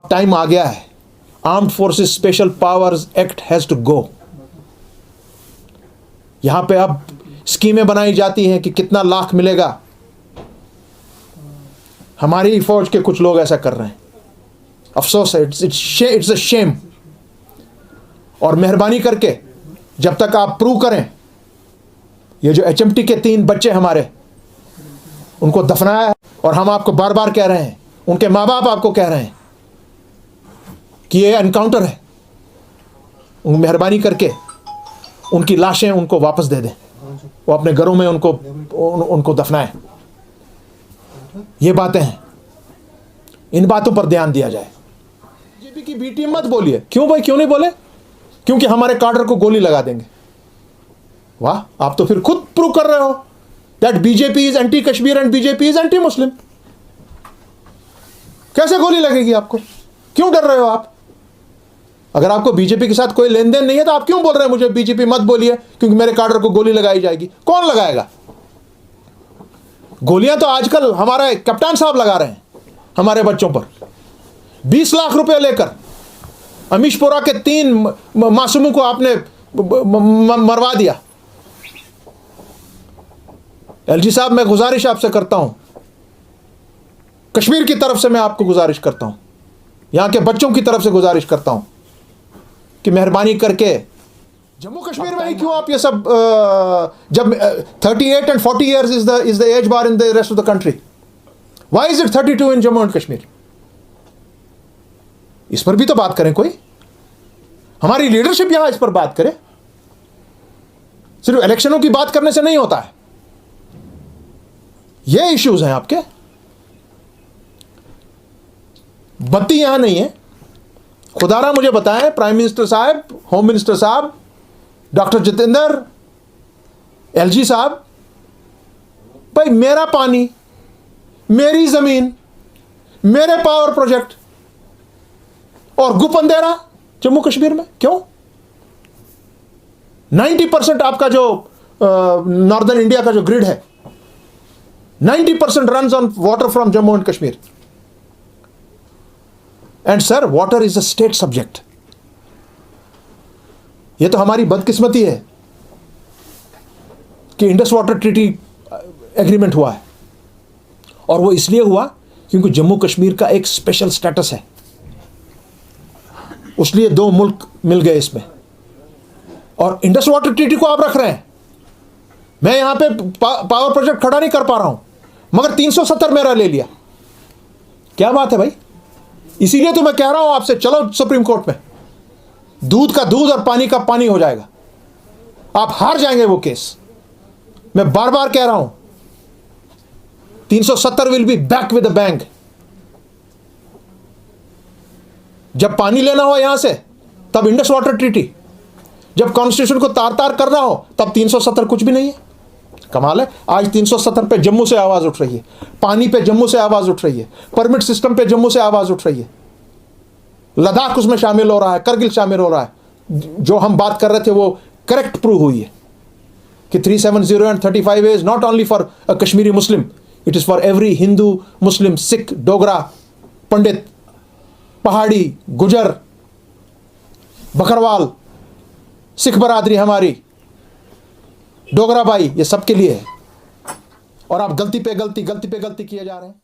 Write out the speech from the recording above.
Time आ गया है। Armed forces special powers act has to go. यहां पे अब स्कीमें बनाई जाती हैं कि कितना लाख मिलेगा। हमारी फौज के कुछ लोग ऐसा कर रहे हैं, अफसोस है, इट्स अ शेम। और मेहरबानी करके जब तक आप प्रूव करें, ये जो HMT के 3 बच्चे हमारे, उनको दफनाया है, और हम आपको बार बार कह रहे हैं, उनके माँ बाप आपको कह रहे हैं कि ये एनकाउंटर है, मेहरबानी करके उनकी लाशें उनको वापस दे दें, वो अपने घरों में उनको दफनाएं। ये बातें हैं, इन बातों पर ध्यान दिया जाए। बीजेपी की बी टीम मत बोलिए। क्यों भाई, क्यों नहीं बोले? क्योंकि हमारे कार्डर को गोली लगा देंगे। वाह, आप तो फिर खुद प्रूव कर रहे हो that BJP is anti Kashmir and BJP is anti Muslim. कैसे गोली लगेगी आपको? क्यों डर रहे हो आप? अगर आपको बीजेपी के साथ कोई लेन देन नहीं है तो आप क्यों बोल रहे हैं मुझे बीजेपी मत बोलिए क्योंकि मेरे कार्डर को गोली लगाई जाएगी? कौन लगाएगा गोलियां? तो आजकल हमारे कप्तान साहब लगा रहे हैं हमारे बच्चों पर। 20 लाख रुपए लेकर अमीशपुरा के 3 मासूमों को आपने मरवा दिया। LG साहब, मैं गुजारिश आपसे करता हूं, कश्मीर की तरफ से मैं आपको गुजारिश करता हूं, यहां के बच्चों की तरफ से गुजारिश करता हूं कि मेहरबानी करके जम्मू कश्मीर में ही क्यों आप ये सब जब 38 and 40 years is the age bar in the rest of the country, why is it 32 in Jammu and Kashmir? इस पर भी तो बात करें, कोई हमारी लीडरशिप यहां इस पर बात करे। सिर्फ इलेक्शनों की बात करने से नहीं होता है, ये इश्यूज हैं आपके। बत्ती यहां नहीं है। खुदारा मुझे बताएं, प्राइम मिनिस्टर साहब, होम मिनिस्टर साहब, डॉक्टर जितेंद्र, LG साहब, भाई मेरा पानी, मेरी जमीन, मेरे पावर प्रोजेक्ट और गुप अंधेरा जम्मू कश्मीर में क्यों? 90% आपका जो नॉर्दर्न इंडिया का जो ग्रिड है, 90% runs on water from Jammu and Kashmir. And sir, water is a state subject. ये तो हमारी बदकिस्मती है कि इंडस वाटर ट्रीटी एग्रीमेंट हुआ है, और वो इसलिए हुआ क्योंकि जम्मू कश्मीर का एक स्पेशल स्टेटस है, उसलिए 2 मुल्क मिल गए इसमें। और इंडस वाटर ट्रीटी को आप रख रहे हैं। मैं यहां पे पावर प्रोजेक्ट खड़ा नहीं कर पा रहा हूं, मगर 370 मेरा ले लिया। क्या बात है भाई? इसीलिए तो मैं कह रहा हूं आपसे, चलो सुप्रीम कोर्ट में, दूध का दूध और पानी का पानी हो जाएगा। आप हार जाएंगे वो केस। मैं बार बार कह रहा हूं, 370 will be back with the bank. जब पानी लेना हो यहां से तब इंडस वाटर ट्रीटी, जब कॉन्स्टिट्यूशन को तार तार करना हो तब 370 कुछ भी नहीं है। कमाल है, आज 370 पे जम्मू से आवाज उठ रही है, पानी पे जम्मू से आवाज उठ रही है, परमिट सिस्टम पे जम्मू से आवाज उठ रही है, लद्दाख उसमें शामिल हो रहा है, करगिल शामिल हो रहा है। जो हम बात कर रहे थे वो करेक्ट प्रूव हुई है कि 370 and 35A is not only for a Kashmiri Muslim, it is for every Hindu, Muslim, Sikh, Dogra, पंडित, पहाड़ी, गुजर, बकरवाल, सिख बरादरी हमारी, डोगरा भाई, ये सबके लिए है। और आप गलती पे गलती किए जा रहे हैं।